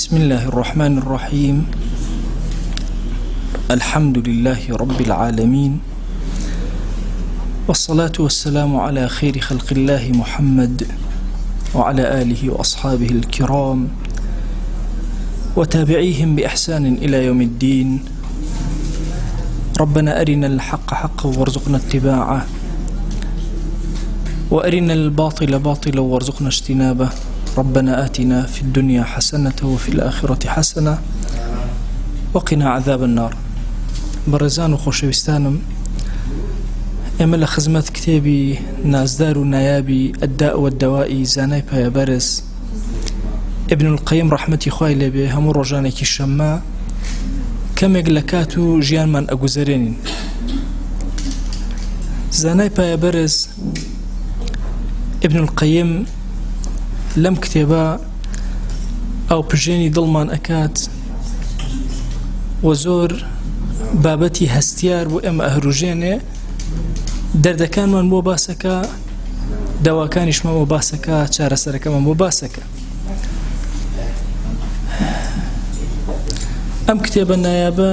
بسم الله الرحمن الرحيم. الحمد لله رب العالمين، والصلاة والسلام على خير خلق الله محمد وعلى آله وأصحابه الكرام وتابعيهم بإحسان إلى يوم الدين. ربنا أرنا الحق حقا وارزقنا اتباعه، وأرنا الباطل باطلا وارزقنا اجتنابه. ربنا آتنا في الدنيا حسنة وفي الآخرة حسنة وقنا عذاب النار. برزان وخوشويستانم، ئێمە لە خزمەت کتێبی نازدار و نایابی الداء والدواء زانای پایەبەرز ابن القیم ڕەحمەتی خوای لێبێ هەموو ڕۆژانێکی شەممە کەمێک لە کات و ژیانمان ئەگوزەرێنین. زانای پایەبەرز ابن القیم لەم کتێبە ئەو پژێنی دڵمان ئەکات و زۆر بابەتی هەستیار بۆ ئێمە ئەهروژێنێ، دەردەکانمان بۆ باسەکە، دەواکانیشمان بۆ باسەکە، چارەسەرەکەمان بۆ باسەکە. ئەم کتێبە نایابە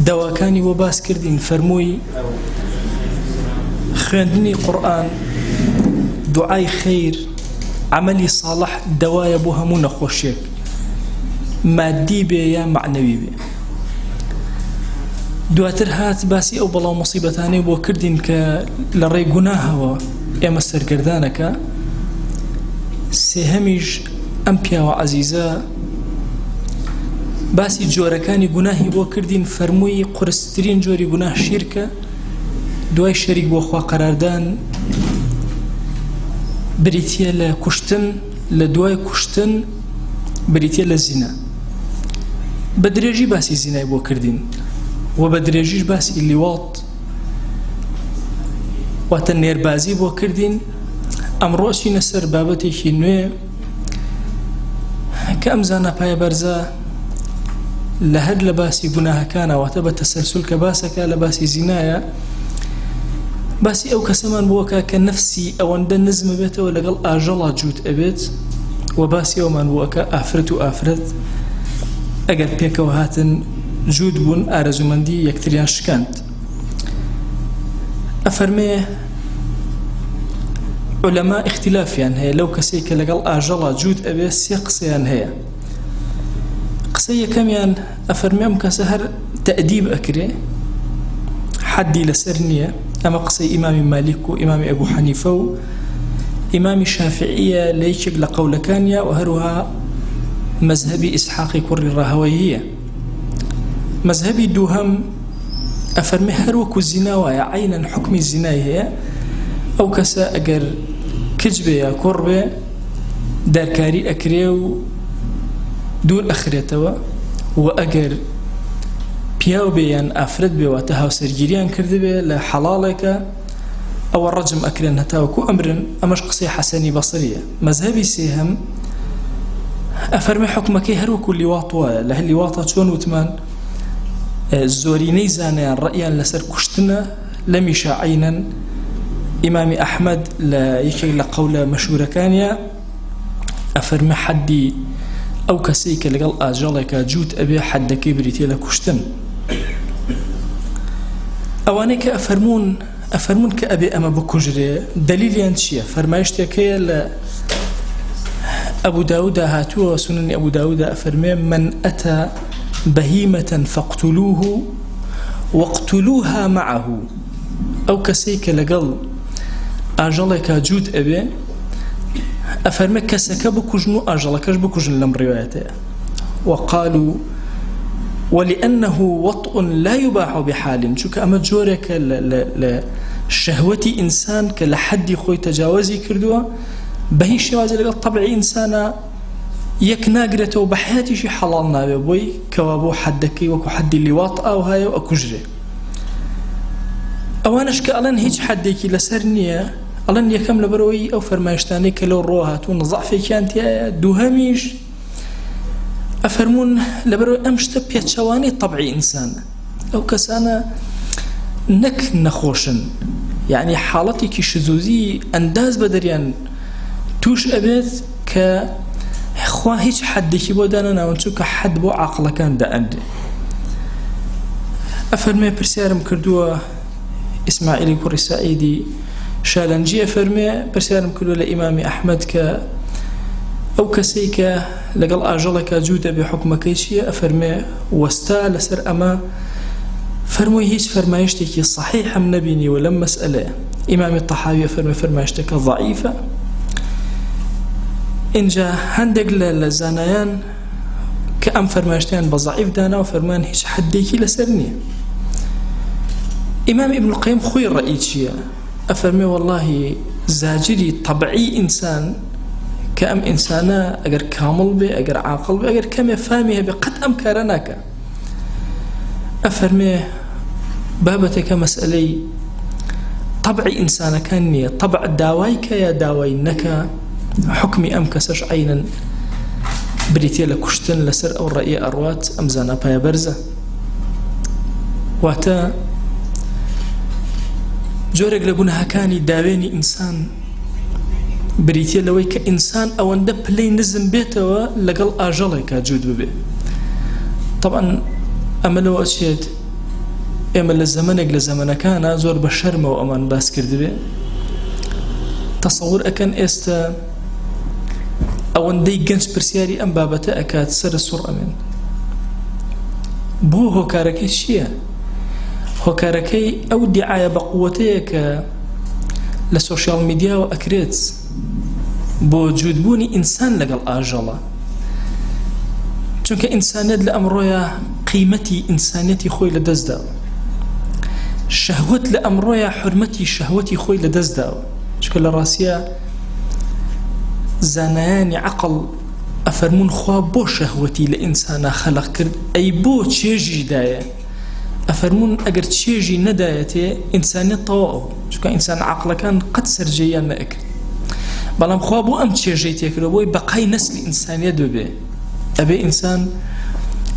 دەواکانی بۆ باس کردین، فەرمووی خوێندنی قورئان، دوعای خەیر، عملی صالح دەوایە بۆ هەموو نەخۆشیێک، مادی بێ یا معنەوی بێ. دواتر هات باسی ئەو بەڵاو مصیبەتانەی بۆ کردین کە لە ڕێی گوناهەوە ئێمە سەرگەردانەکە. سێهەمیش ئەم پیاوە عەزیزە باسی جۆرەکانی گوناهی بۆ کردین، فەرمووی قورسترین جۆری گوناه شیرکە، دوای شەریک بۆ خوا قەراردان بریتیە لە کوشتن، لە دوای کوشتن بریتیە لە زینا. بە درێژی باسی زینای بۆ کردین و بە درێژیش باسی لیواڵ واتە نێربازی بۆ کردین. ئەمڕۆ چینە سەر بابەتێکی نوێ کە ئەم زانە پایەبەرزە لە هەر لە باسی گوناهەکانە، واتە بە تەسەلسول کە باسەکە لە باسی زینایە، باسی ئەو کەسەمان بۆکە کە نەفسی ئەوەندە نزمە بێتەوە لەگەڵ ئاژەڵا جووت ئەبێت، و باسی ئەومان بۆکە ئافرەت و ئافرەت ئەگەر پێکەوە هاتن جوود بوون، ئارەزومەندی یەکتریان شکاند. ئەفەرمێ عولەما اختلافیان هەیە لەو کەسێک کە لەگەڵ ئاژەڵا جوود ئەبێ، سێ قسەیان هەیە. قسە یەکەمیان ئەفەرمێ ئەم کەسە هەر تەئدیب ئەکرێ، حەدی لەسەر نییە. ئەمە قسەی ئیمامی مالیک و ئیمامی ئەبوو حەنیفە و ئیمامی شافعیە لە یەکێک لە قەولەکانیە، و هەروەها مەذهبی ئیسحاقی کوڕی ڕاهەوەییە. مەذهبی دووهەم ئەفەرمێ هەر وەکو زینا وایە، عەینەن حوکمی زینای هەیە، ئەو کەسە ئەگەر کچ بێ یا کوڕ بێ دەرکاری ئەکرێ و دوور ئەخرێتەوە، و ئەگەر پیاو بێ یان ئافرەت بێ واتە هاوسەرگیریان کردبێ لە حەڵاڵێکە، ئەوە ڕەجم ئەکرێن هەتاوەکو ئەمرن. ئەمەش قسەی حەسەنی بەسرییە. مەذهبی سێهەم ئەفەرمێ حوکمەکەی هەر وەکو لیواڵ وایە. لە لیواڵە چۆن وتمان زۆرینەی زانیان ڕەئیان لەسەر کوشتنە، لەمیشە عەینەن ئیمامی ئەحمەد لە یەکێک لە قەولە مەشهورەکانیە ئەفەرمێ حەدی ئەو کەسەی کە لەگەڵ ئاژەڵێکە جووت ئەبێ حەدەکەی بریتیە لە کوشتن. ئەوانەی کە ئەفەرمون کە ئەبێ ئەمە بکوژرێ، دەلیلیان چییە؟ فەرمایشتێکەیە لە ئەبوو داوودا هاتووە، سونەنی ئەبوو داوودا ئەفەرمێ من ئەتە بەهیمەتەن فەقتولوه وەقتولوها معه. ئەو کەسەی کە لەگەڵ ئاژەڵێکە جووت ئەبێ، ئەفەرمێ کەسەکە بکوژن و ئاژەڵەکەش بکوژن لەم ڕێوایەتەیە. وقالوا ولأنه وطء لا يباح بحال، چونکە ئەمە جۆرێکە لە شەهوەتی ئینسان کە لە حەدی خۆی تەجاوزی کردووە، بە هیچ شێوازێ لەگەڵ طەبعی ئینسانە یەک ناگرێتەوە، بە حیاتیشی حەڵاڵ نابێ، بۆی کەوا بۆ حەدەکەی وەکو حەدی لیواڵ ئاو هەیە و ئەکوژرێ. ئەوانش کە ئەڵەن هیچ حەدێکی لەسەر نییە، ئەڵەن یەکەم لەبەرەوەی ئەو فەرمایشتانەی کە لەو ڕۆ هاتوون زەعفێکیان تایە، دووهەمیش ئەفەرمون لەبەرەوەی ئەم شتە پێچەوانەی طەبعی ئینسانە. ئەو کەسانە نەک نەخۆشن، یعنی حاڵەتێکی شزوزی ئەنداز بە دەریان توش ئەبێت کە خوا هیچ حدێکی بۆ دانەناون چونکە حەد بۆ عاقڵەکان دائەندێ. ئەفەرمێ پرسیارم کردووە ئیسماعیلی کوڕی سەعیدی شالەنجی، ئەفەرمێ پرسیارم کردووە لە ئیمامی ئەحمەد کە ئەو کەسەی کە لەگەڵ ئاژەڵێکە جوو دەبێ حکمەکەی چییە؟ ئەفەرمێ وەستا لەسەر ئەمە فەرمووی هیچ فەرمایشتێکی صحیحم نەبینیوە لەم مەسئلەیە. ئیمامی تەحاوی فەرمێ فەرمایشتەکە ضعیفە. اینجا هەندێک لە زانایان کە ئەم فەرمایشتیان بە ضعیف داناوە فەرمان هیچ حەدێکی لەسەر نییە. ئیمام ئیبن القەیم خۆی ڕەئی چییە؟ ئەفەرمێ وەڵڵاهی زاجری طبعی ئینسان کە ئەم ئینسانە ئەگەر کامڵ بێ، ئەگەر عاقڵ بێ، ئەگەر کەمێ فامی هەبێ قەت ئەم کارە ناکە. ئەفەرمێ بابەتێکە مەسئلەی طبعی ئینسانەکان نییە، طبع داوای کە یا داوای نەکە، حکمی ئەم کەسەش عینەن بریتێ لە کوشتن لەسەر ئەو ڕەئی ئەڕوات، ئەم زانە پایە بەرزە. واتە جۆرێک لە گوناهەکانی داوێنی ئینسان بریتێ لەوەی کە ئینسان ئەوەندە پلەی نزم بێتەوە لەگەڵ ئاژەڵێکە جوود ببێ. طبعاً ئەمە لەوە ئەچێت ئێمە لە زەمانێک لە زەمانەکانە زۆر بە شەرمەوە ئەمان باس کردبێ. تەسەوور ئەکەن ئێستا ئەوەندەی گەنج پرسیاری ئەم بابەتە ئەکات سەر سوڕ ئەمێن. بۆ هۆکارەکەی چییە؟ هۆکارەکەی ئەو دیعایە بە قووەتەیە کە لە سۆشیال میدیاوە ئەکرێت بۆ جوودبوونی ئینسان لەگەڵ ئاژەڵە. چونکە ئینسانیت لە ئەمڕۆیە قیمەتی ئینسانیەتی خۆی لە دەست داوە، شەهوەت لە ئەمڕۆیە حورمەتی شەهوەتی خۆی لە دەست داوە. چونکە لە ڕاستیە زانایانی عەقڵ ئەفەرمون خوا بۆ شەهوەتی لە ئینسانە خەلق کرد، ئەی بۆ چێژی دایە. ئەفەرمون ئەگەر چێژی نەدایەتێ ئینسانیت تەواو، چونکە ئینسان عەقڵەکان قەت سەرجەیان نەئەکرد. بەڵام خوا بۆ ئەم چێژەی تێکردەوە بۆی بەقای نەسلی ئینسانیەت ببێ. ئەبێ ئینسان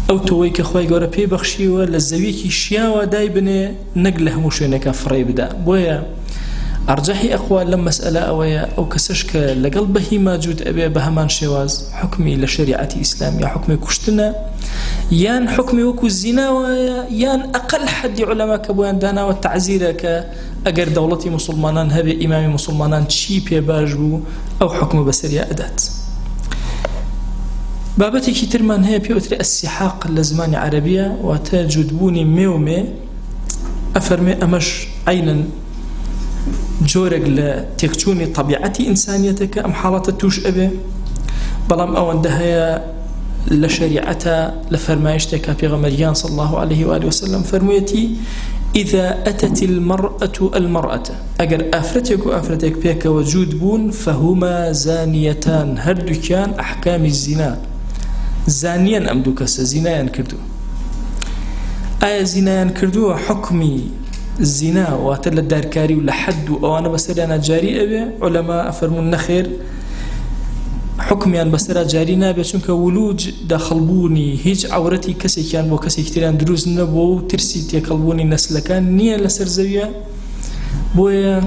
ئەو تۆوەی کە خوای گەورە پێی بەخشیوە لە زەویەکی شیاوە دای بنێ، نەک لە هەموو شوێنێکە فڕێ بدا. بۆیە ئەرجەحی ئەقوال لەم مەسئلە ئەوەیە ئەو کەسەش کە لەگەڵ بەهیمە جوود ئەبێ بە هەمان شێواز حکمی لە شریعەتی ئیسلام یا حکمی کوشتنە، یان حکمی وەکو زیناوەیە، یان ئەقل حەدی عولەما کە بۆیان داناوە تەعزیرە کە ئەگەر دەوڵەتی موسڵمانان هەبێ ئیمامی موسڵمانان چی پێ باش بوو ئەو حکمە بەسەریا ئەدات. بابەتێکی ترمان هەیە پێوترێ ئەسیحاق لە زمانی عەرەبیە، واتە جوودبوونی مێ. ئەفەرمێ ئەمەش عینەن جۆرێک لە تێکچوونی طبیعەتی ئینسانیەتەکە ئەم حاڵەتە توش ئەبێ. بەڵام ئەوەندە هەیە لە شریعەتە لە فەرمایشتێکە پێغەمبەریان صلی الله عليه وآله وسلم فەرموویەتی إذا أتت المرأة المرأة، أجر أفرتك وأفرتك بيك وجود بون فهما زانيتان، هردوكان أحكام الزنا. زانيا أم دوكس زنايا كردو، آية زنايا كردو حكمي الزنا واتل الداركاري ولا حد أو أنا بسر أنا جاري أبي علماء أفرمون نخير حكميان بسر جاري نابي چونك ولوج داخلبوني هيج عورتي كسي كان بو كسي كتيران دروز نبو ترسي تيكلبوني نسل كان نية لسر زوية بويا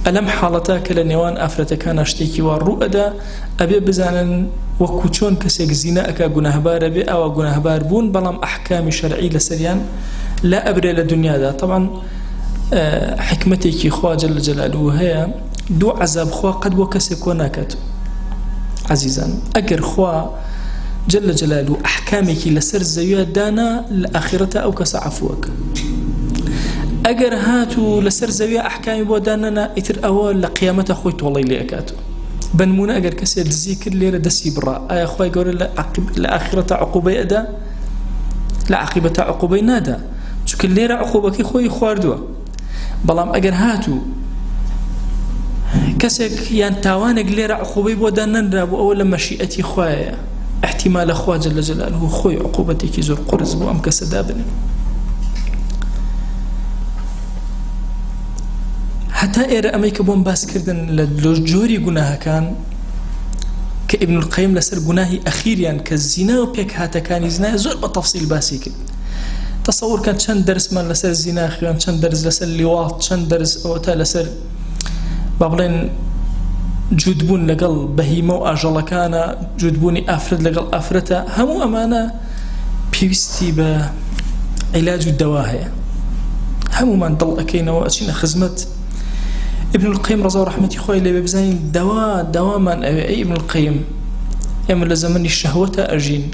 ألم حالتا كلا نيوان أفرتا كان أشتيكي والرؤدا أبي بزانا وكوچون كسيك زناءك گناهبار بي أو گناهبار بون بلام أحكام شرعي لسريان لا أبري لدنيا دا. طبعا حكمتك خوا جل جلاله هي دو عذاب خوا قد بو كسيك وناكتو عزيزان. أجر خوا جل جلاله أحكامك لسر زيوة دانا لآخرته أو كس عفوك. أجر هاتو لسر زيوة أحكامي بودانا إتر أول لقيامته خويت والله اللي أكاتو بنمونا أجر كسي الذكر ليرة دسي برا أي أخوي يقول لآخرته عقوبة أدا لعقبة عقوبة نادا شو كل ليرة عقوبة كي خوي خواردوا. بلام أجر هاتو كسك يان تاوانك ليرة عقوبة بودانا رابو أولا مشيئتي خوايا احتمال أخوة جل جلاله خوي عقوبتك زور قرز بو أم كسدابن. حتى إيرا أميك بوم باس كردن لجوري قناها كان كابن القيم لسر قناهي أخيريا كالزنا وبيك هاتا كان زنا زور بتفصيل باسي كد. تصور كان شان درس من لسر زنا خيان شان درس لسر لواط شان درس أوتا لسر بابلين جودبوون لەگەڵ بەهیمە و ئاژەڵەکانە جودبوونی ئافرەت لەگەڵ ئافرەتە هەموو ئەمانە پێویستی بە عیلاج و دەوا هەیە هەمومان دڵ ئەکەینەوە ئەچینە خزمەت ابن القیم ڕەزا و ڕەحمەتی خۆی لێبێ بزانین دەوامان ئەوێ ئەی ابن القیم ئێمە لە زەمەنی شەهوەتە ئەژین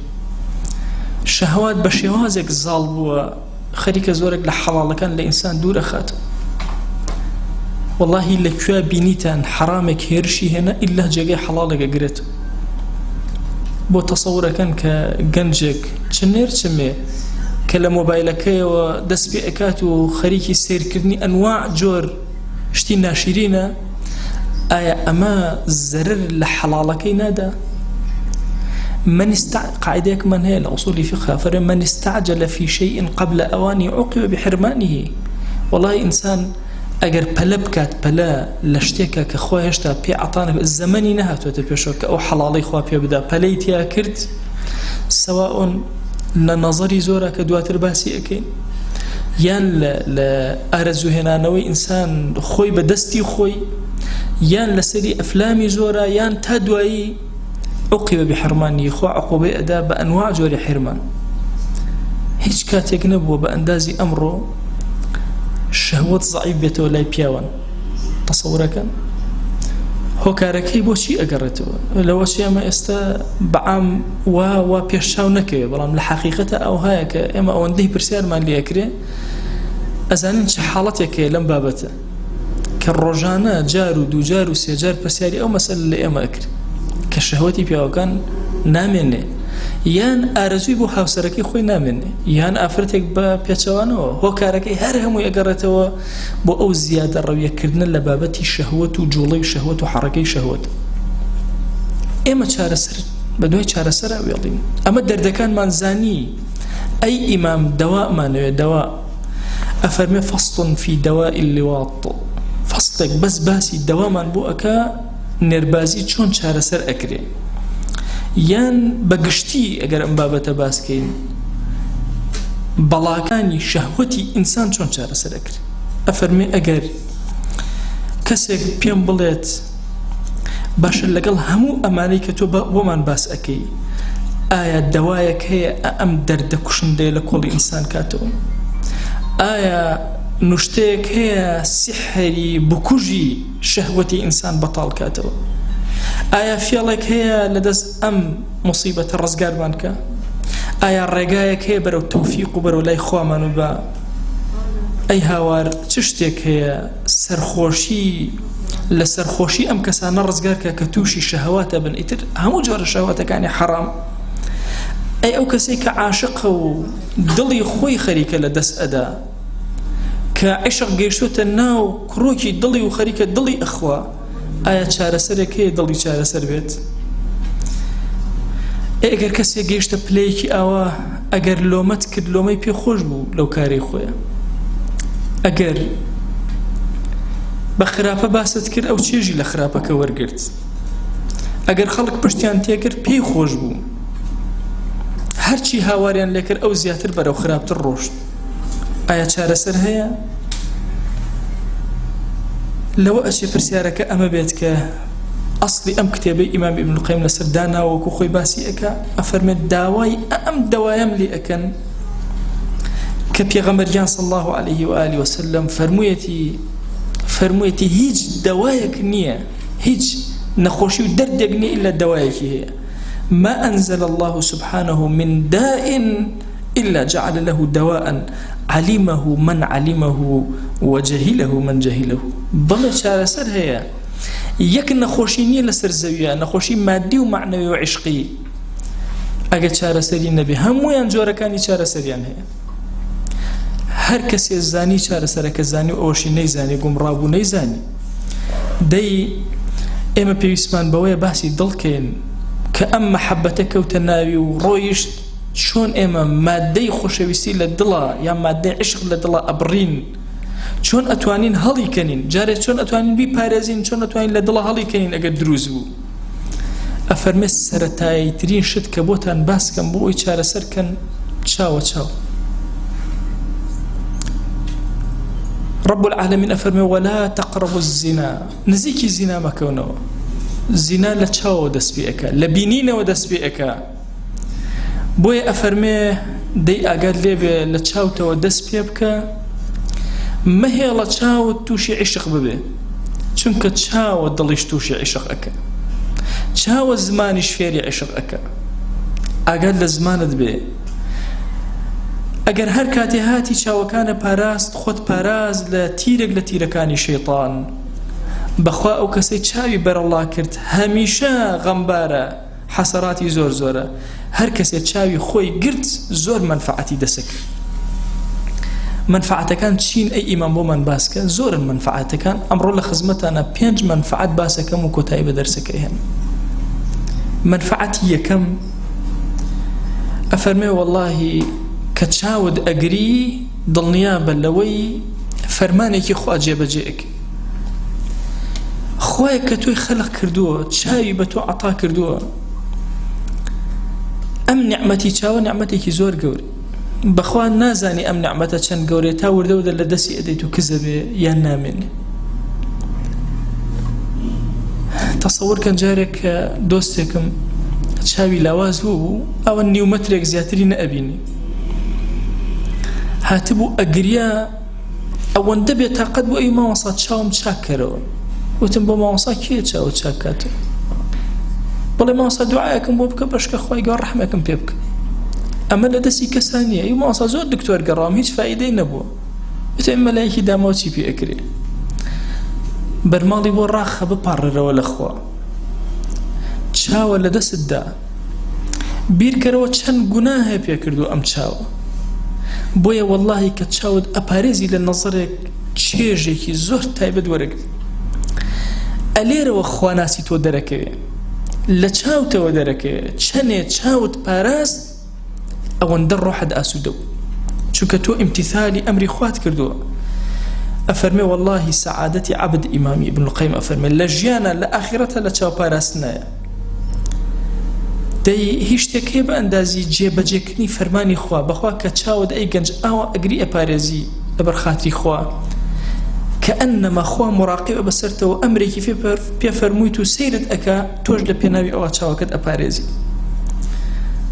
شەهوات بە شێوازێک زاڵ بووە خەریکە زۆرێک لە حەڵاڵەکان لە ئینسان دوور ئەخاتەوە واللهی لەکوێ بینیتان حرامێک هێرشی هێنا ئیلا جێگەی حەڵاڵێک ئەگرێتەوە بۆ تەسەورەکەن کە گەنجێک چنێر چمێ کە لە مۆبایلەکەیەوە دەست پێ ئەکات و خەریکی سیرکردنی ئەنواع جۆر شتی ناشرینە ئایا ئەمە زەرر لە حەڵاڵەکەی نادا قاعدەیەک من هەیە لە ئوسولی فقه فەرمێ من استعجل في شيء قبل أوانه عوقب بحرمانه والله ئینسان ئەگەر پەلە بکات پەلە لە شتێکە کە خۆی هێشتا پێ عەتانە زەمەنی نەهاتوێتە پێشەوە کە ئەو حەڵاڵەی خوا پێ بدا پەلەی تیا کرد سەواء لە نەزەری زۆرە کە دواتر باسی ئەکەین یان لە ئارەزوهێنانەوەی ئینسان خۆی بە دەستی خۆی یان لەسەری ئەفلامی زۆرە یان تا دوایی عوقب بحرمانه خوا عقوبەی ئەدا بە ئەنواع جۆری حرمان هیچ کاتێک نەبووە بە ئەندازی ئەمڕۆ شەهوەت زەعیف بێتەوە لای پیاوان تەسەورەکەن هۆکارەکەی بۆچی ئەگەڕێتەوە لەوە ئێمە ئێستا بەعام وا پێشچاو نەکەوێت بەڵام لە حەقیقەتە ئەو هەیە کە ئێمە ئەوەندەی پرسیارمان لێکرێ ئەزانین چه حاڵەتێکەیە لەم بابەتە کە ڕۆژانە جار و دووجار و سێجار پرسیاری ئەو مەسەلە لە ئێمە ئەکرێ کە شەهوەتی پیاوەکان نامێنێ یان ئارەزووی بۆ هاوسەرەکەی خۆی نامێنێ یان ئافرەتێک بە پێچەوانەوە هۆکارەکەی هەر هەمووی ئەگەڕێتەوە بۆ ئەو زیادە ڕەویەکردنە لە بابەتی شەهوەت و جوڵەی شەهوەت و حەڕەکەی شەهوەت ئێمە چارەسەر بە دوای چارەسەرە وێڵین ئەمە دەردەکانمان زانی ئەی ئیمام دەوامانەوێ دەوا ئەفەرمێ فەصل في دواء اللواط فەصلێک بەس باسی دەوامان بۆ ئەکا نێربازی چۆن چارەسەر ئەکرێ یان بەگشتی ئەگەر ئەم بابەتە باسکەین بەڵاکانی شەهوەتی ئینسان چۆن چارەسەر ئەکرێ ئەفەرمێ ئەگەر کەسێک پێم بڵێت باشە لەگەڵ هەموو ئەمانەی کە تۆ بۆمان باس ئەەکەی ئایا دەوایەک هەیە ئەم دەردە کوشندەیە لە کۆڵی ئینسان کاتەوە ئایا نوشتەیەک هەیە سحری بکوژی شەهوەتی ئینسان بەتاڵ کاتەوە ئایا فێڵێک هەیە لەدەست ئەم مصیبەتە ڕزگارمان کە ئایا ڕێگایەک هەیە بەرەو تەوفیق و بەرەو لای خوامان و بە ئەی هاوار چ شتێک هەیە سەرخۆشی لە سەرخۆشی ئەم کەسانە ڕزگارکە کە تووشی شەهواتە بن ئیتر هەموو جۆرە شەهواتەکانی حەرام ئەی ئەو کەسێک کە عاشقە و دڵی خۆی خەریکە لە دەست ئەدا کە عشق گەیشتوتە ناو کڕۆکی دڵی و خەریکە دڵی ئەخوا ئایا چارەسەرێک هەیە دڵی چارەسەر بێت ئەگەر کەسێک گەیشتە پلەیەکی ئاوا ئەگەر لۆمەت کرد لۆمەی پێ خۆش بوو لەو کارەی خۆیە ئەگەر بە خراپە باست کرد ئەو چێژی لە خراپەکە وەرگرت ئەگەر خەڵک پشتیان تێکرد پێی خۆش بوو هەرچی هاواریان لێکرد ئەو زیاتر بەرەو خراپتر ڕۆشت ئایا چارەسەر هەیە لەوە ئەچێ پرسیارەکە ئەمە بێت کە ئەسڵی ئەم کتێبەی ئیمام ابن القیم لەسەر داناوەکو خۆی باسی ئەکا ئەفەرمێت داوای ئەم دەوایەم لێ ئەکەن کە پێغەمبەریان صلی الله عليه وآله وسلم فەرموویەتی هیچ دەوایەک نییە هیچ نەخۆشی و دەردێک نییە ئیلا دەوایەکی هەیە ما أنزل الله سبحانه من داء إلا جعل له دواء علمه من علمه وجهله من جهله بەڵێ چارەسەر هەیە یەک نەخۆشی نییە لەسەر زەویە نەخۆشی مادی و معنەوی و عشقی ئەگە چارەسەری نەبێ هەموویان جۆرەکانی چارەسەریان هەیە هەر کەسێ زانی چارەسەرەکە زانی و ئەوەشی نەیزانی گومڕابوو نەیزانی دەی ئێمە پێویستمان بەوەیە باسی دڵکەین کە ئەم مەحەبەتە کەوتە ناوی و ڕۆیشت چۆن ئێمە مادەی خۆشەویستی لە دڵە یا مادەی عشق لە دڵە ئەبڕین چۆن ئەتوانین هەڵی کەنین جارێک چۆن ئەتوانین بیپارێزین چۆن ئەتوانین لە دڵە هەڵی کەنین ئەگەر دروست بوو ئەفەرمێ سەرەتاییترین شت کە بۆتان باسکەم بۆ ئەوی چارەسەرکەن چاوە چاو رب العالمين أفرمي ولا تقربوا الزنا نزيكي زنا مكونوا زینا لە چاوەوە دەست پێ ئەکا لە بینینەوە دەست پێ ئەکا بۆیە ئەفەرمێ دەی ئاگات لێبێ لە چاوتەوە دەست پێ بکە مەهێڵە چاوت تووشی عیشق ببێ چونکە چاوە دڵیش تووشی عیشق ئەکە چاوە زمانیش فێری عیشق ئەکە ئاگات لە زمانت بێ ئەگەر هەر کاتێ هاتی چاوەکانە پاراست خۆت پاراز لە تیرێک لە تیرەکانی شەیطان بەخوا ئەو کەسەی چاوی بەرەڵا کرد هەمیشە غەمبارە حەسەراتی زۆر زۆرە هەر کەسێ چاوی خۆی گرت زۆر منفعەتی دەسەکرد منفعەتەکان چین ئەی ئیمان بۆمان باسکە زۆرن منفعەتەکان ئەمڕۆ لە خزمەتانە 5 منفعەت باسەکەم و کۆتایی بە دەرسەکەی هەن منفعەتی یەکەم ئەفەرمێ وەڵڵاهی کە چاوت ئەگری دڵنیا بە لەوەی فەرمانێکی خوا جێبەجێ ئەکەی خۆی کە تۆی خەلق کردووە چاوی بە تۆ عەتا کردووە ئەم نیعمەتی چاوە نیعمەتێکی زۆر گەورە بەخوا نازانی ئەم نیعمەتە چەند گەورەیە تا وردەوردە لە دەستی ئەدەیت و کزە بێ یان نامێنێ تەسەوور کەن جارێک کە دۆستێکم چاوی لاواز بوو ئەوە نیومەترێک زیاتری نەئەبینی هاتبوو ئەگریا ئەوەندە بێ تاقەت بۆ ئەی مامۆستا چاوم چاک کەرەوە وتم بۆ مامۆستا کێ چاوە چاک کاتەوە بەڵێ مامۆستا دوعایەکەم بۆ بکە بەشکە خۆی گەور ڕەحمێکم پێ بکە ئەمە لە دەستی کەسان نییە ئەی مامۆستا زۆر دکتۆر گەڕام هیچ فائیدەی نەبووە وتم مەلایەکی داماوە چی پێ ئەکرێ بەرماڵی بۆ ڕاخە بپاڕێرەوە لەخوا چاوە لە دەستتدا بیرکەرەوە چەند گوناه هەیە پێ کردو ئەم چاوە بۆیە وەڵڵاهی کە چاوت ئەپارێزی لە نەزەرێک چێژێکی زۆر تایبەت وەرەگرت ئەلێرەوە خواناسی تۆ دەرەکەوێ لە چاوتەوە دەرەکەوێ چەنێ چاوت پاراست ئەوەندە ڕۆحت ئاسوودە بوو چونکە تۆ ئیمتیثالی ئەمری خوات کردووە ئەفەرمێ وەڵڵاهی سەعادەتی عەبد ئیمامی ئیبن القەیم ئەفەرمێ لە ژیانە لە ئاخیرەتە لە چاو پاراستنایە دەی هیچ شتێک هەیە بە ئەندازی جێبەجێکردنی فەرمانی خوا بەخوا کە چاوت ئەی گەنج ئاوە ئەگری ئەپارێزی لەبەر خاتری خوا کە ئەنەما خوا مراقبە بەسەرتەوە ئەمرێکی پێ فەرموویت و سەیرت ئەکا تۆش لە پێناوی ئەوە چاوەکەت ئەپارێزی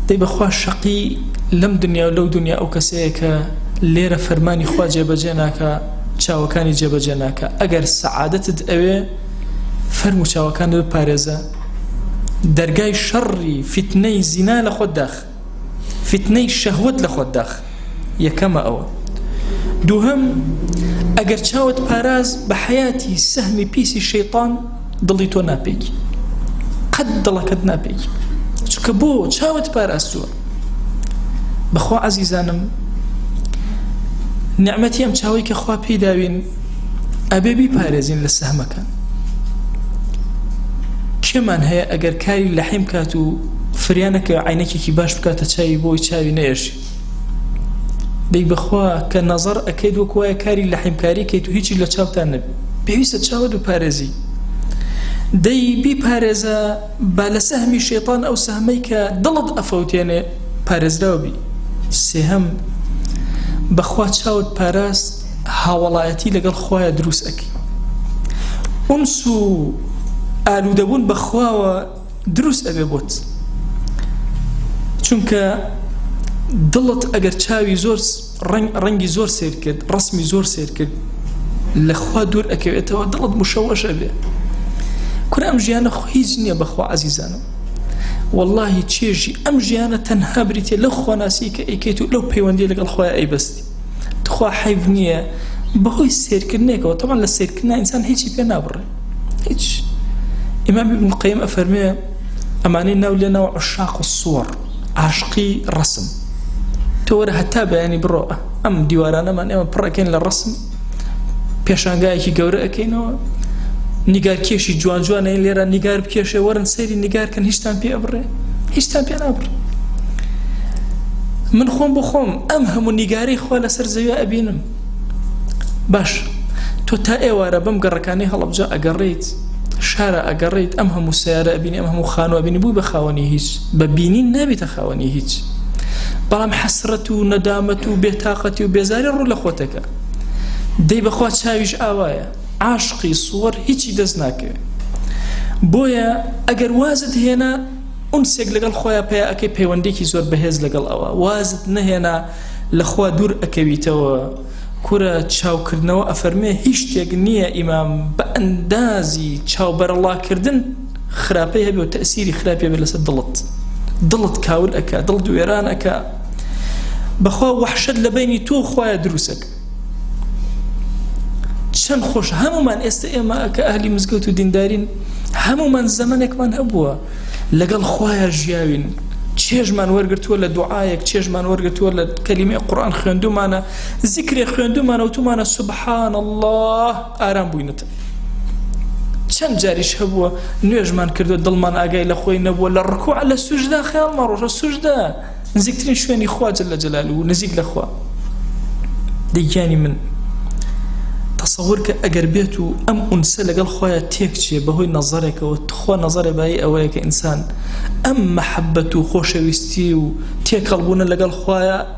دەی بەخوا شەقی لەم دنیا و لەو دنیا ئەو کەسەیە کە لێرە فەرمانی خوا جێبەجێ ناکە چاوەکانی جێبەجێ ناکە ئەگەر سەعادەتت ئەوێ فەرموو چاوەکانت بپارێزە دەرگای شەڕی فتنەی زینا لە خۆت داخ فتنەی شەهوەت لە خۆت داخ یەکەمە ئەوە دووهەم ئەگەر چاوت پاراز بە حەیاتی سەهمی پیسی شەیطان دڵی تۆ ناپێکی قەت دڵەکەت ناپێکی چونکە بۆ چاوت پاراستووە بەخوا عەزیزانم نیعمەتی ئەم چاوەی کە خوا پێی داوین ئەبێ بیپارێزین لە سەهمەکان کێمان هەیە ئەگەر کاری لەحیم کات و فریانەکە عینەکێکی باش بکاتە چاوی بۆی چاوی نەیەشی دەی بەخوا کە نەزەر ئەکەیت وەک وایە کاری لەحیمکاری کەیت و هیچی لە چاوتان نەبێ پێویستە چاوت بپارێزی دەی بیپارێزە با لە سەهمی شەیطان ئەو سەهمەی کە دڵت ئەفەوتێنێ پارێزراوە بی سێهەم بەخوا چاوت پاراست هاوڵایەتی لەگەڵ خوایە دروست ئەکەی ئونس و ئالوودەبوون بەخواوە دروست ئەبێ بۆت چونکە دڵت ئەگەر چاوی زۆر ڕەنگی زۆر سیر کرد ڕسمی زۆر سیر کرد لەخوا دوور ئەکەوێتەوە دڵت مشەوەش ئەبێ کورە ئەم ژیانە هیچ نییە بەخوا عەزیزانم واللهی چێژی ئەم ژیانە تەنها بریتێ لەو خواناسی کە ئەیکەیت و لەو پەیوەندی لەگەڵ خۆیان ئەیبەستی تخوا حەیف نییە بەهۆی سیرکردنێکەوە تەمان لە سیرکردنا ئینسان هیچی پێ نابڕێ هیچ ئیمام ابن القەیم ئەفەرمێ ئەمانەی ناو لێ ناو عشاق الصور عاشقی ڕسم تۆ وەرە هەتا بەیانی بڕۆ ئەم دیوارانەمان ئێمە پڕەکەین لە ڕسم پێشانگایەکی گەورە ئەەکەینەوە نیگارکێشی جوان جوانە لێرە نیگار بکێشێ وەرن سەیری نیگارکەن هیچتان پێ ئەبڕێ هیچتان پێ نابڕێ من خۆم بۆ خۆم ئەم هەموو نیگارەی خوا لەسەر زەویە ئەبینم باش تۆ تا ئێوارە بەم گەڕەکانەی هەڵەبجا ئەگەڕێیت شارە ئەگەڕێیت ئەم هەموو سیارە ئەبینی ئەم هەموو خانوو ئەبینی بووی بە خاوەنی هیچ بە بینین نابێتە خاوەنی هیچ بەڵام حەسرەت و نەدامەت و بێتاقەتی و بێزاری ڕوو لە خۆتەکە دەی بەخوا چاویش ئاوایە عاشقی سووەر هیچی دەست ناکەوێت بويا أجر وازد هنا أنسق لقل خويا بيا أكي بيونديكي زور بهز لقل أوا وازد نهنا لخوا دور أكبيتوا كورة تشاو كردنوا أفرمي هيش تيقنية إمام بأندازي تشاو بر الله كردن خرابيها بيو تأثيري خرابيها بلس ضلت كاول أكا ضلت ويران أكا بخوا وحشد لبيني تو خويا دروسك چەند خۆش هەمومان ئێستا ئێمە کە ئەهلی مزگەوت و دیندارین هەمومان زەمانێکمان هەبووە لەگەڵ خوایە ژیاوین چێژمان وەرگرتووە لە دوعایەک چێژمان وەرگرتووە لە کەلیمەی قورئان خوێندومانە زیکرێ خوێندومانە وتومانە سوبحان الله ئارام بووینەتە چەند جاریش هەبووە نوێژمان کردو دڵمان ئاگای لە خۆی نەبووە لە ڕکوع لە سوجدا خەیاڵمان ڕۆژە سوجدا نزیکترین شوێنی خوا جەل جەلالوه و نزیک لە خوا دەیگیانی من تصور كأجر بيتو أم أنسى لقال خويا تيكشي بهوي نظرك وتخوى نظري باي أويك إنسان أم محبته خوش ويستيو تيكالبونا لقال خويا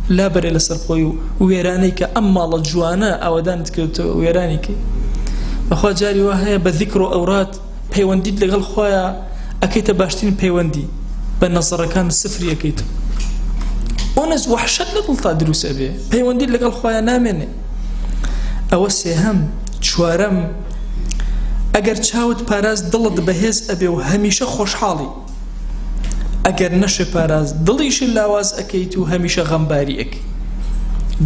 لا بري لسر خوي ويرانيك أما الله جوانا أو دانتك ويرانيك بخوا جاري وهي بذكر أوراد بيونديد لقال خويا أكيد باشتين بيوندي بالنظر كان السفري أكيد ونز وحشت لطلتا دروس أبي بيونديد لقال خويا نامني ئەوە سێهەم چوارەم ئەگەر چاوت پاراز دڵت بەهێز ئەبێ و هەمیشە خۆشحاڵی ئەگەر نەشێ پاراز دڵیشی لاواز ئەکەیت و هەمیشە غەمباری ئەکەی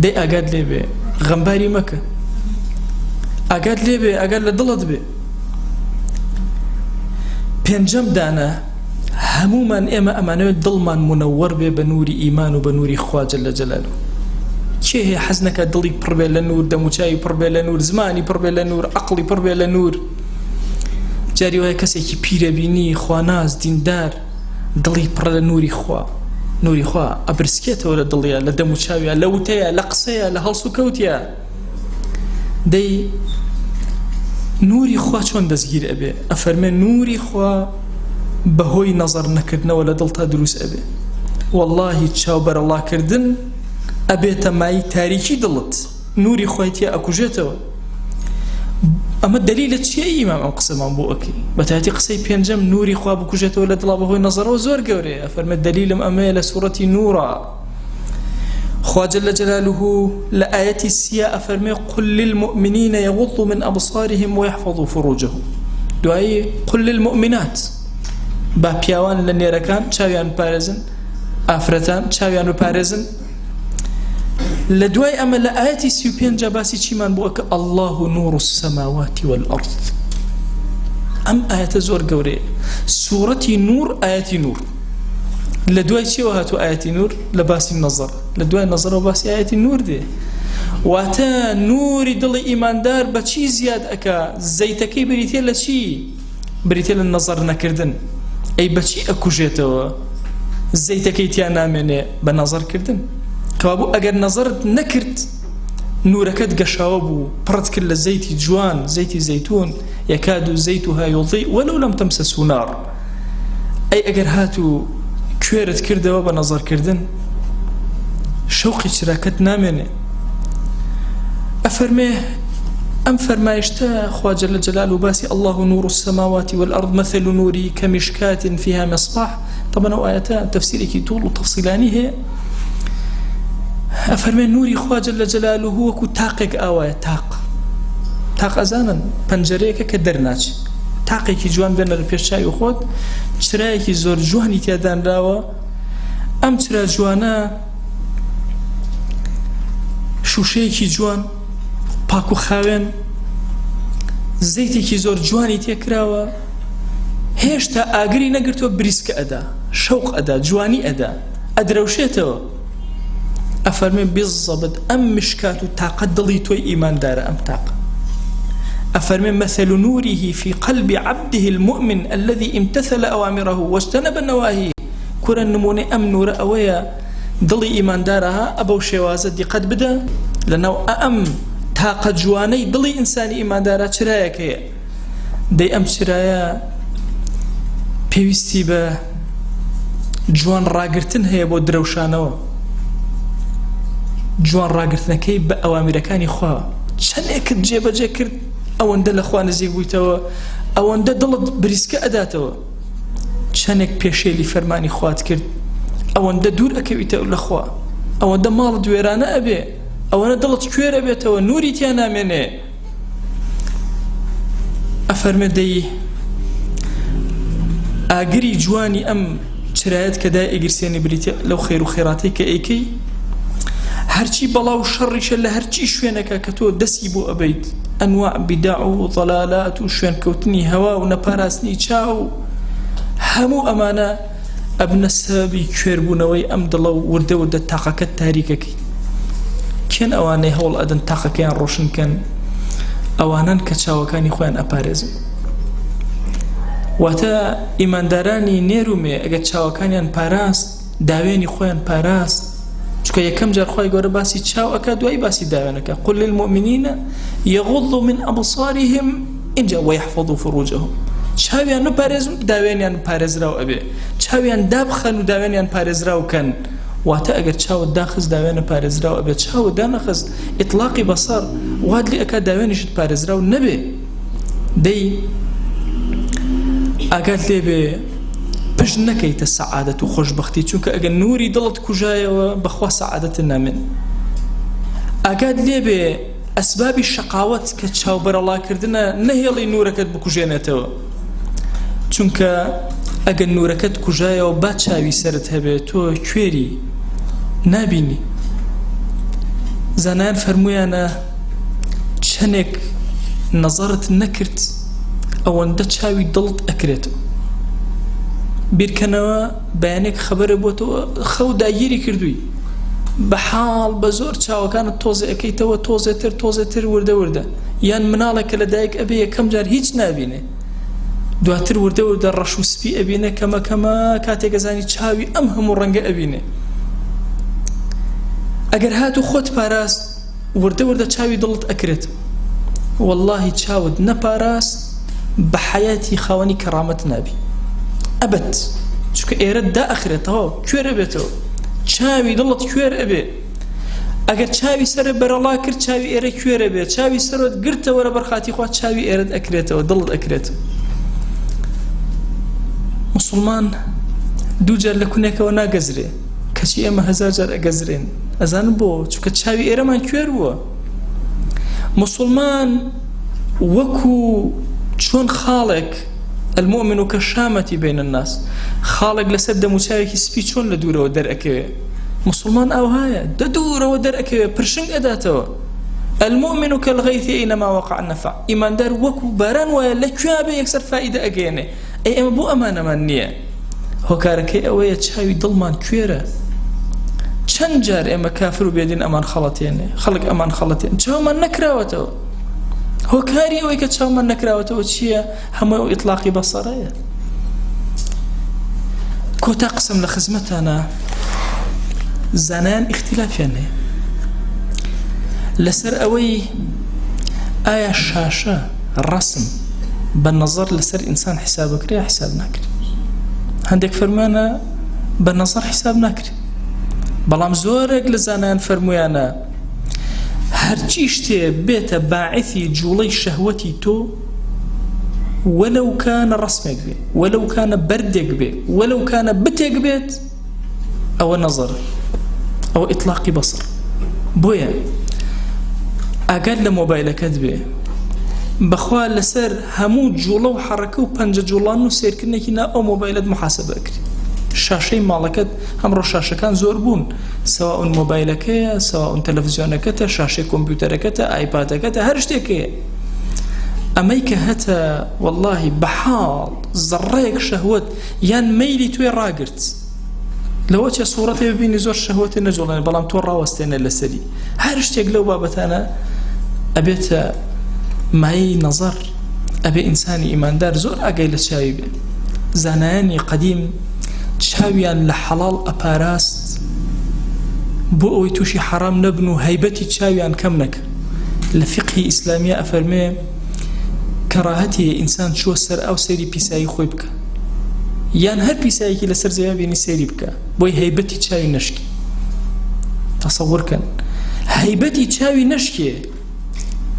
دەی ئاگات لێبێ غەمباری مەکە ئاگات لێبێ ئەگەر لە دڵت بێ پێنجەم دانە هەمومان ئێمە ئەمانەوێت دڵمان منەوەر بێ بە نووری ئیمان و بە نووری خوا جەل جەلالوه چه هي حزنك دڵی پڕ بێ لە نور دەموچاوی پڕ بێ لە نور زمانی پڕ بێ لە نور عەقڵی پڕ بێ لە نور جاری وایە کەسێکی پیرە بینی خواناز دیندار دڵی پڕ لە نوری خوا ئەبرسکێتەوە لە دڵیە لە دەموچاویە لە وتەیە لە قسەیە لە هەڵس و کەوتیە دەی نوری خوا چۆن دەستگیر ئەبێ ئەفەرمێ نوری خوا بەهۆی نەزەر نەکردنەوە لە دڵتا دروست ئەبێ واللهی چاوبەر ئەڵڵاکردن ئەبێتە مای تاریکی دڵت نوری خۆیتیە ئەکوژێتەوە ئەمە دلیلە چیە ئیمام ئەم قسەمان بۆ ئەکەی بەتایەتی قسەی پێنجەم نوری خوا بکوژێتەوە لە دڵا بەهۆی نەزەرەوە زۆر گەورەیە ئەفەرمێ دلیلم ئەمەیە لە سوورەتی نورە خوا جەل جەلالوه لە ئایەتی سیا ئەفەرمێ قل للمؤمنین یغضوا من أبصارهم ويحفظوا فروجهم دوایی قل للمؤمنات با پیاوان لە نێرەکان چاویان بپارێزن ئافرەتان چاویان بپارێزن لدواي أما لآياتي سيوبين جاباسي چيمان بوك الله نور السماوات والأرض أم آيات زور قوري سورة نور آيات نور لدواي چي وهاتو آيات نور لباسي النظر لدواي النظر وباسي آيات النور دي واتا نور دل إيمان دار بچي زياد أكا زيتكي بريتيا لچي بريتيا للنظر نكردن أي بچي أكو جيتوا زيتكي تيانا مني بنظر كردن كابو أجر نظرت نكرت نوركت قشاوبو برد كل زيت جوان زيت زيتون يكاد زيتها يضيء ولو لم تمسسه نار أي أجر هاتو كويرت كرده وبنظر كردن شوقي شراكت نامنه أفرميه أم فرمايشتا خوا جل جلاله باسي الله نور السماوات والأرض مثل نوري كمشكاة فيها مصباح طبعا آياتان تفسيرك طول وتفصيلاني هي أفرمي نوري خوا جل جلاله وكو تاقك آوايا تاق أزانا پنجريك كدرناج تاقيكي جوان بين البيرشاي وخود چرايكي زور جواني تيادان راوا أم چرا جوانا شوشيكي جوان باكو خاوين زيتيكي زور جواني تيكراوا هێشتا ئاگری نەگرتووە بریسکە ئەدا شەوق ئەدا جوانی ئەدا ئەدرەوشێتەوە أفرمي بالضبط أم مشكات تاقة دليتوي إيمان دار أم تاقة أفرمي مثل نوره في قلب عبده المؤمن الذي امتثل أوامره واجتنب النواهي كورا نموني أم نور أويا دلي إيمان دارها أبو شوازة دي قد بدا لأنه أم تاقة جواني دلي إنساني إيمان دارها شرايا كي دي أم شرايا بيوستي با جوان راقرتن هي بو دروشانو جوان راقرتنەکەی بە ئەوامرەکانی خوا چەندێکت جێبەجێ کرد ئەوەندە لە خوا نزیک بوویتەوە ئەوەندە دڵت بریسکە ئەداتەوە چەندێک پێشێلی فەرمانی خوات کرد ئەوەندە دوور ئەکەویتە لە خوا ئەوەندە ماڵت وێرانە ئەبێ ئەوەنە دڵت کوێر ئەبێتەوە نوری تیان نامێنێ ئەفەرمێ دەی ئاگری جوانی ئەم چرایەت کە دای ئەگرسێنی بریتە لەو خێر و خێراتەی کە ئەیکەی هەرچی بەڵاو شەڕیشە لە هەرچی شوێنەکە کە تۆ دەستی بۆ ئەبەیت ئەنواع بیداع و ضەلالات و شوێنکەوتنی هەوا و نەپاراستنی چاو هەموو ئەمانە ئەبنە سەبەبی کوێربوونەوەی ئەم دڵە و وردە وردە تاقەکەت تاریکەکەی کێن ئەوانەی هەوڵ ئەدەن تاقەکەیان ڕۆشنکەن ئەوانن کە چاوەکانی خۆیان ئەپارێزن واتە ئیماندارانی نێرومێ ئەگەر چاوەکانیان پاراست داوێنی خۆیان پاراست چونکە یەکەم جار خۆی گەورە باسی چاو ئەکا دوای باسی داوێنەکە قل للمؤمنین یغضوا من أبصارهم اینجا ويحفظوا فروجهم چاویان نپارێزن داوێنیان پارێزراو ئەبێ چاویان دابخەن و داوێنیان پارێزراوکەن واتە ئەگەر چاوت داخست داوێنە پارێزراو ئەبێ چاوت دانەخست ئیطلاقی بەسەر واد لێ ئەکا داوێنیشت پارێزراو نەبێ دەی ئاگات لێبێ پشت نەکەیتە سەعادەت و خۆشبەختی چونکە ئەگەر نوری دڵت کوژایەوە بەخوا سەعادەتت نامێن ئاگات لێبێ ئەسبابی شەقاوەت کە چاوبەرەڵاکردنە نەهێڵی نورەکەت بکوژێنێتەوە چونکە ئەگەر نورەکەت کوژایەوە با چاوی سەرت هەبێت تۆ کوێری نابینی زانایان فەرموویانە چەندێک نەزەرت نەکرد ئەوەندە چاوی دڵت ئەکرێتەوە بیرکەنەوە بەیانێک خەبەرە بۆتەوە خەو داگیری کردووی بەحاڵ بە زۆر چاوەکانت تۆزە ئەەکەیتەوە تۆزێتر وردە وردە یان مناڵێکە لە دایک ئەبێ یەکەم جار هیچ نابینێ دواتر وردە وردە ڕەش و سپی ئەبینێ کەمە کاتێک ئەزانی چاوی ئەم هەموو ڕەنگە ئەبینێ ئەگەر هاتو خۆت پاراست وردە وردە چاوی دڵت ئەکرێت واللهی چاوت نەپاراست بە حەیاتی خاوەنی کەرامەت نابی ئەبەت چونکە ئێرە دا ئەخرێتەوە کوێرە بێتەوە چاوی دڵت کوێر ئەبێ ئەگەر چاوی سەرە بەرەڵا کرد چاوی ئێرە کوێرە بێت چاوی سەرت گرتەوە لە بەرخاتی خوا چاوی ئێرەت ئەکرێتەوە دڵت ئەکرێتەوە مسلمان دووجار لە کونێکەوە ناگەزرێ کەچی ئێمە هەزار جار ئەگەزرێن ئەزانم بۆ چونکە چاوی ئێرەمان کوێر بووە مسلمان وەکو چۆن خاڵێک المؤمن كالشامة بين الناس خالق لسد مشايك سبي چون لدوره ودرأكوه مسلمان أو هاي دوره ودرأكوه برشنگ أداته المؤمن كالغيث أينما وقع النفع إيمان دار وكو باران ويا لكوابه يكسر فائدة أجينه أي أما بو أمانة من نية هو كاركي أويا تشاوي ضلمان كويرة چند جار أما كافر بيدين أمان خلطين خلق أمان خلطين چاو من نكراوته هو كاري أوي كتشاو من نكراوته وشيا همو إطلاقي بصرية كو تقسم لخزمتنا زنان اختلاف يعني لسر أوي آية الشاشة الرسم بالنظر لسر إنسان حسابك ريا حساب ناكري عندك فرمانا بالنظر حساب ناكري بلام زورك لزنان فرمويانا هرچیشتێ بێتە باعثی جوڵەی شەهوەتی تۆ وەلەو کانە ڕسمێک بێ وەلەو کانە بەردێک بێ وەلەو کانە بتێک بێت ئەوە نەزەر ئەوە ئیطلاقی بەسەر بۆیە ئاگات لە مۆبایلەکەت بێ بەخوا لەسەر هەموو جوڵە و حەڕەکە و پەنجە جوڵان و سێرکردنێکی نا ئەو مۆبایلەت محاسەبە ئەکری شاشەی ماڵەکەت ئەمڕۆ شاشەکان زۆر بوون سواء مۆبایلەکەیە سواء تەلەڤیزیۆنەکەتە شاشەی کۆمپیوتەرەکەتە ئایپادەکەتە هەر شتێکەیە ئەمەی کە هەتە واللهی بەحاڵ زەڕەیەک شەهوەت یان مەیلی توێ ڕاگرت لەوە چە سوورەتێ ببینی زۆر شەهوەتی نەجوڵێنێ بەڵام تۆ ڕاوەستێنە لەسەری هەر شتێک لەو بابەتانە ئەبێتە مای نەزەر ئەبێ ئینسانی ئیماندار زۆر ئاگای لە چاوی بێ زانایانی قەدیم چاویان لە حەڵاڵ ئەپاراست بۆ ئەوەی تووشی حەرام نەبن و هەیبەتی چاویان کەم نەکە لە فقهی ئیسلامیە ئەفەرمێ کەڕاهەتی ئینسان چوە سەر ئەو سەیری پیسایی خۆی بکە یان هەر پیسایەکی لەسەر زەویا بینی سەیری بکە بۆی هەیبەتی چاوی نەشکی تەسەوورکەن هەیبەتی چاوی نەشکێ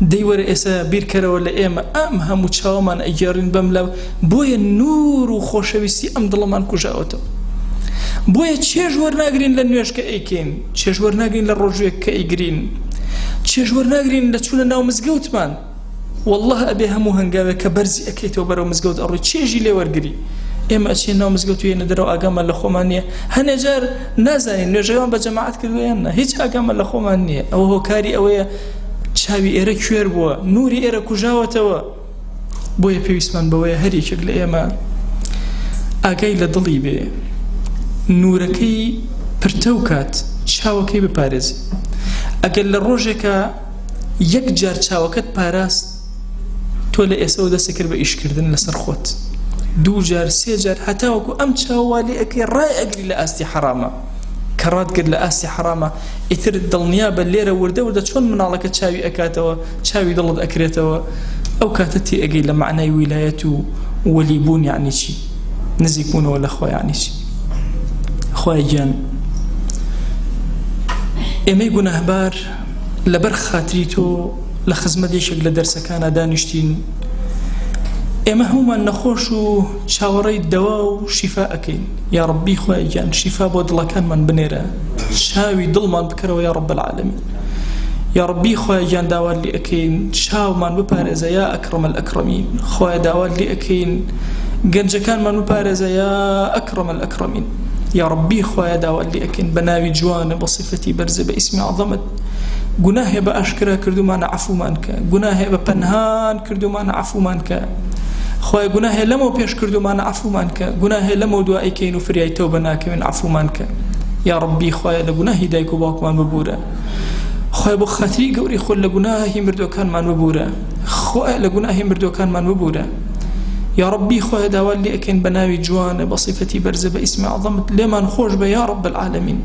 دەیوەرە ئێستا بیرکەرەوە لە ئێمە ئەم هەموو چاوەمان ئەگێڕین بەم لەو بۆیە نور و خۆشەویستی ئەم دڵمان کوژاوەتەوە بۆیە چێژ وەرناگرین لە نوێژ کە ئەیکەین چێژ وەرناگرین لە ڕۆژوێک کە ئەیگرین چێژ وەرناگرین لە چوونە ناو مزگەوتمان والله ئەبێ هەموو هەنگاوێک کە بەرزی ئەکەیتەوە بەرەو مزگەوت ئەڕۆی چێژی لێ وەرگری ئێمە ئەچین ناو مزگەوت و هێنە دەرەوە ئاگامان لە خۆمان نییە هەنێ جار نازانین نوێژەوان بە جەماعەت کردوویان نە هیچ ئاگامان لە خۆمان نییە ئەوە هۆکاری ئەوەیە چاوی ئێرە کوێر بووە نوری ئێرە کوژاوەتەوە بۆیە پێویستمان بەوەیە هەریەکێک لە ئێمە ئاگای لە دڵی بێ نورەکەی پرتە و کات چاوەکەی بپارێزی ئەگەر لە ڕۆژێکە یەک جار چاوەکەت پاراست تۆ لە ئێسەوە دەستی کرد بە ئیشکردن لەسەر خۆت دوو جار سێ جار هەتاوەکو ئەم چاوە لێ ئەەکەی ڕای ئەگری لە ئاستی حرامە کە ڕاتگرت لە ئاستی حرامە ئیتر دڵنیا بە لێرە وردە وردە چۆن مناڵەکە چاوی ئەکاتەوە چاوی دڵت ئەکرێتەوە ئەو کاتە تێ ئەگەی لە معنای ویلایەت و وەلیبوون یعنی چی نزیک بوونەوە لە خۆ یعنی چی خوای گیان ئێمەی گوناهبار لەبەر خاتری تۆ لە خزمەت یەکێک لە دەرسەکانە دانیشتین ئێمە هەمومان نەخۆش و چاوەڕێی دەوا و شیفا ئەکەین یا ڕەبی خوای گیان شیفا بۆ دڵەکانمان بنێرە چاوی دڵمان بکەرەوە یا ڕەب العالەمین یا ڕەبی خوای گیان داوات لێ ئەکەین چاومان بپارێزە یا ئەکرەم الئەکرەمین خوای داوات لێ ئەکەین گەنجەکانمان بپارێزە یا ئەکرەم الئەکرەمین یا ڕەبی خوای داوات لێ ئەکەین بە ناوی جوانە بە صیفەتی بەرزە بە ئیسمی عەظەمەت گوناهێ بە ئاشکرا کردومانە عەفومان کە گوناهێ بە پەنهان کردومانە عەفومان کە خوای گوناهێ لەمەوە پێش کردومانە عەفومان کە گوناهێ لەمەوە دوای ئەیکەین و فریای تەوبە ناکەوین عەفومان کە یا ڕەبی خوای لە گوناهی دایک و باوکمان ببورە خوای بۆ خاتری گەوری خۆت لە گوناهی مردوەکانمان ببورە خوای لە گوناهی مردوەکانمان ببورە یا ڕەبی خوای داوات لێ ئەکەین بە ناوی جوانە بە صیفەتی بەرزە بە ئیسمی عەظەمەت لێمان خۆش بە یا ڕەب العالەمین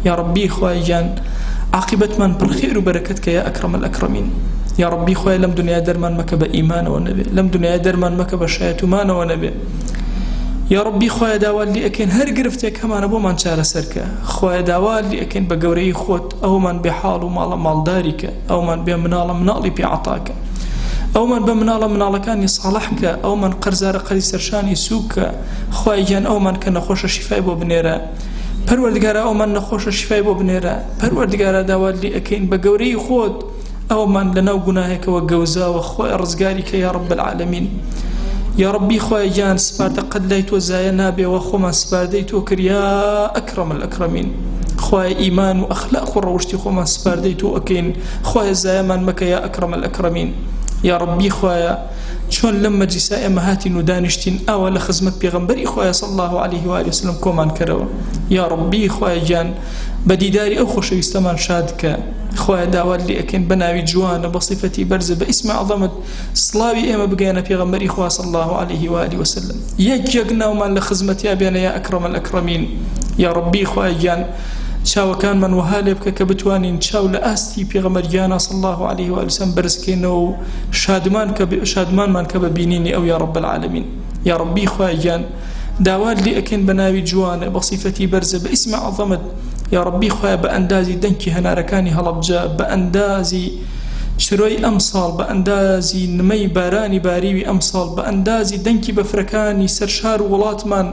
یا ڕەبی خوای گیان عاقبەتمان پڕ خێر و بەرەکەت کە یا ئەکرەم الئەکرەمین یا ڕەبی خوای لەم دنیا دەرمان مەکە بە ئیمانەوە نەبێ لەم دنیا دەرمان مەکە بە شایەتومانەوە نەبێ یا ڕەبی خوای داوات لێ ئەکەین هەر گرفتێک هەمانە بۆمان چارەسەرکە خوای داوات لێ ئەکەین بە گەورەی خۆت ئەومان بێ حاڵ و ماڵە ماڵداریکە ئەومان بێ مناڵە مناڵی پێ عەتاکە ئەومان بە مناڵە مناڵەکانی ساڵحکە ئەومان قەرزارە قەری سەرشانی سووکە خوای گیان ئەومان کە نەخۆشە شیفای بۆ بنێرە پەروەردگارە ئەومان نەخۆشە شیفای بۆ بنێرە پەروەردگارە داوات لێ ئەکەین بە گەورەی خۆت ئەومان لەناو گوناهێکەوە گەوزاوە خۆی ڕزگاری کە یا ڕەب العالەمین یا ڕەبی خوای گیان سپاردە قەت لای تۆ زایە نابێەوە خۆمان سپاردەی تۆ کرد یا ئەکرەم الئەکرەمین خوای ئیمان و ئەخلاق و ڕەوشتی خۆمان سپاردەی تۆ ئەکەین خوای زایەمان مەکە یا ئەکرەم الئەکرەمین یا ڕەبی خوایە چۆن لەم مەجلیسە ئێمە هاتین و دانیشتین ئەوە لە خزمەت پێغەمبەری خوایە صلی الله علیه و آله وسلم کۆمان کەرەوە یا ڕەبی خوای گیان بە دیداری ئەو خۆشەویستەمان شاد کە خوای داوات لێ ئەکەین بە ناوی جوانە بە صیفەتی بەرزە بە ئیسمی عەظەمەت سڵاوی ئێمە بگەیەنە پێغەمبەری خوا صلی الله علیه و آله وسلم یەک ناومان لە خزمەتیا بێنە یا ئەکرەم الئەکرەمین یا ڕەبی خوای گیان چاوەکانمان وها لێ بکە کە بتوانین چاو لە ئاستی پێغەمبەریانە صلی الله علیه و آله وسلم بەرزکەینەوە و شادمانمان کە ببینینی ئەو یا ڕەب العالەمین یا ڕەبی خوای گیان داوات لێ ئەکەین بە ناوی جوانە بە صیفەتی بەرزە بە ئیسمی عەظەمەت یا ڕەبی خوای بە ئەندازی دەنکی هەنارەکانی هەڵەبجە بە ئەندازی شرۆی ئەم ساڵ بە ئەندازی نمەی بارانی باریوی ئەم ساڵ بە ئەندازی دەنکی بەفرەکانی سەرشار و وڵاتمان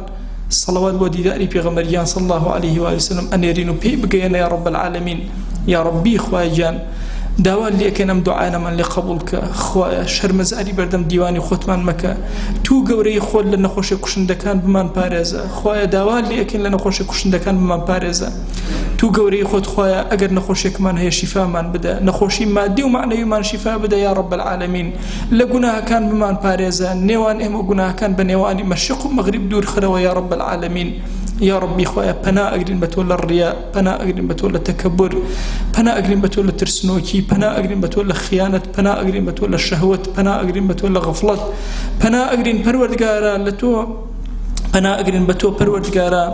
صلوات بۆ دیداری پێغەمبەریان صلی الله علیه و آله وسلم ئەنێرین و پێی بگەیەنە یا ڕەب العالەمین یا ڕەبی خوای گیان داوات لێ ئەکەین ئەم دوعایەمان لێ قبوڵ کە خوایە شەرمەزاری بەردەم دیوانی خۆتمان مەکە تو گەورەی خۆت لە نەخۆشی کوشندەکان بمان پارێزە خوایە داوات لێ ئەکەین لە نەخۆشی کوشندەکان بمان پارێزە تو گەورەی خۆت خوایە ئەگەر نەخۆشێکمان هەیە شیفامان بدە نەخۆشی مادی و معنەویمان شیفا بدە یا ڕەب العالەمین لە گوناهەکان بمان پارێزە نێوان ئێمە گوناهەکان بە نێوانی مەشرق و مەغریب دوور خەرەوە یا ڕەب العالەمین یا ڕەبی خوایە پەنا ئەگرین بە تۆ لە ڕیا پەنا ئەگرین بە تۆ لە تەکەبور پەنا ئەگرین بە تۆ لە ترسنۆکی پەنا ئەگرین بە تۆ لە خیانەت پەنا ئەگرین بە تۆ لە شەهوەت پەنا ئەگرین بە تۆ لە غەفڵەت پەنا ئەگرین پەروەردگارە لە تۆ پەنا ئەگرین بە تۆ پەروەردگارە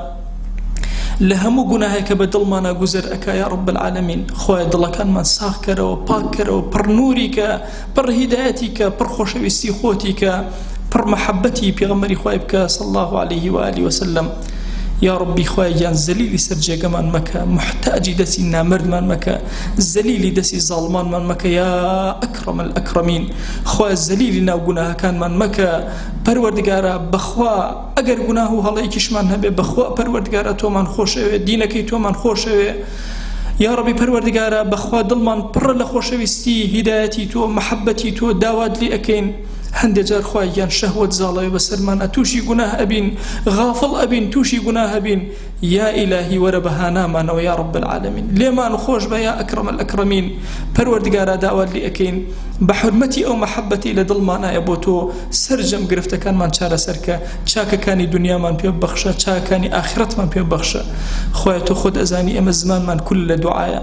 لە هەموو گوناهێکە بە دڵمانە گوزەر ئەکا یا ڕەب العالەمین خوایە دڵەکانمان ساغ کەرەوە پاک کەرەوە پڕ نووری کە پڕ هیدایەتی کە پڕ خۆشەویستی خۆتی کە پڕ مەحەبەتی پێغەمبەری خوای بکە صلی الله علیه و آله وسلم يا ربي خوايان زليلي سرجي كمان مكة محتاجي دسي نامرد من مكة زليلي دسي ظالمان من مكة يا أكرم الأكرمين خوا زليلي ناو قناها كان من مكة پروردگارا بخوا اگر گناهو هلا کشمان هبه بخوا پروردگارا تو من خوش دینکی تو من خوش يا ربي پروردگارا بخوا دلمان پر لخوشويستي هدايتي تو محبتي تو داواد لي اكين هند جار خوايان شهوة زالة بسرمان توشي گناه أبين غافل أبين توشي گناه أبين يا إلهي وربهانا ما نو يا رب العالمين لما نخوش بيا أكرم الأكرمين پروردگارا داواد لي أكين بحرمتي أو محبتي لدلمانا يبوتو سرجم گرفت كان من چارة سركا چاك كاني دنيا من بيو بخشا چاك كاني آخرت من بيو بخشا خواتو خود أزاني أم الزمان من كل دعايا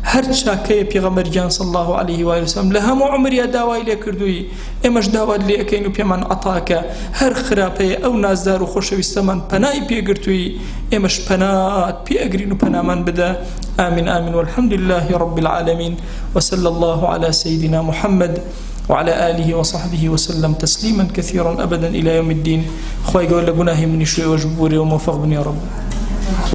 هر چاکەیە پێغەمبەریان صلی الله عليه و سلم لە هەموو عمریا داوای لێ کردووی ئێمەش داوات لێ ئەکەین و پێمان عەتاکە هەر خراپەیە ئەو نازدار و خۆشەویستەمان پەنای پێگرتووی ئێمەش پەنات پێئەگرین و پەنامان بدە آمين آمين والحمد لله رب العالمين وصلى الله على سيدنا محمد وعلى آله وصحبه وسلم تسليما كثيرا أبدا إلى يوم الدين خواهي قول لقناهي من شوي وجبوري وموفق بني يا رب